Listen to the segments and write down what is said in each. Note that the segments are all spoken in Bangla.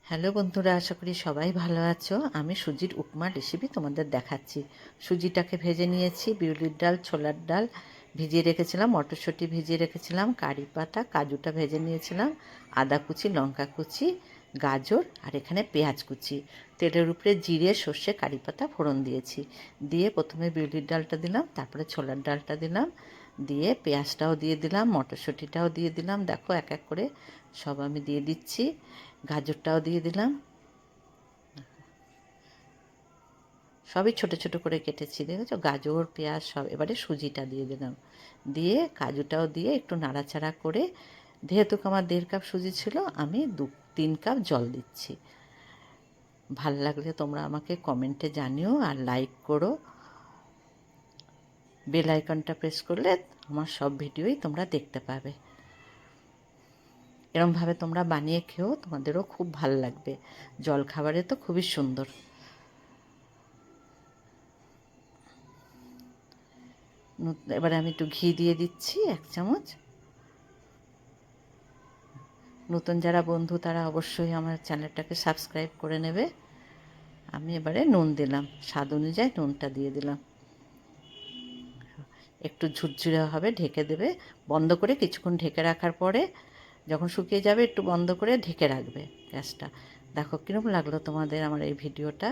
হ্যালো বন্ধুরা, আশা করি সবাই ভালো আছো। আমি সুজির উপমা রেসিপি তোমাদের দেখাচ্ছি। সুজিটাকে ভেজে নিয়েছি, বিউলির ডাল, ছোলার ডাল ভিজিয়ে রেখেছিলাম, মটরশুঁটি ভিজিয়ে রেখেছিলাম, কারি পাতা, কাজুটা ভেজে নিয়েছিলাম, আদা কুচি, লঙ্কা কুচি, গাজর আর এখানে পেঁয়াজ কুচি। তেলের উপরে জিরে, সর্ষে, কারি পাতা ফোড়ন দিয়েছি। দিয়ে প্রথমে বিউলির ডালটা দিলাম, তারপরে ছোলার ডালটা দিলাম, দিয়ে পেঁয়াজটাও দিয়ে দিলাম, মটরশুঁটিটাও দিয়ে দিলাম। দেখো এক এক করে সব আমি দিয়ে দিচ্ছি। গাজরটাও দিয়ে দিলাম, সবই ছোট ছোট করে কেটেছি, দেখেছো? গাজর, পেঁয়াজ সব। এবারে সুজিটা দিয়ে দিলাম, দিয়ে কাজুটাও দিয়ে একটু নাড়াচাড়া করে, যেহেতু আমার 1.5 কাপ সুজি ছিল, আমি 2-3 কাপ জল দিচ্ছি। ভাল লাগলে তোমরা আমাকে কমেন্টে জানিও আর লাইক করো। বেল আইকনটা প্রেস করলে আমার সব ভিডিওই তোমরা দেখতে পাবে। এরমভাবে তোমরা বানিয়ে খেও, তোমাদেরও খুব ভাল লাগবে। জলখাবারে তো খুবই সুন্দর। এবারে আমি একটু ঘি দিয়ে দিচ্ছি 1 চামচ। নতুন যারা বন্ধু তারা অবশ্যই আমার চ্যানেলটাকে সাবস্ক্রাইব করে নেবে। আমি এবারে নুন দিলাম, স্বাদ অনুযায়ী নুনটা দিয়ে দিলাম। একটু ঝুরঝুরে হবে, ঢেকে দেবে। বন্ধ করে কিছুক্ষণ ঢেকে রাখার পরে যখন শুকিয়ে যাবে একটু বন্ধ করে ঢেকে রাখবে গ্যাসটা। দেখো কীরকম লাগলো তোমাদের আমার এই ভিডিওটা।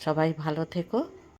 সবাই ভালো থেকো।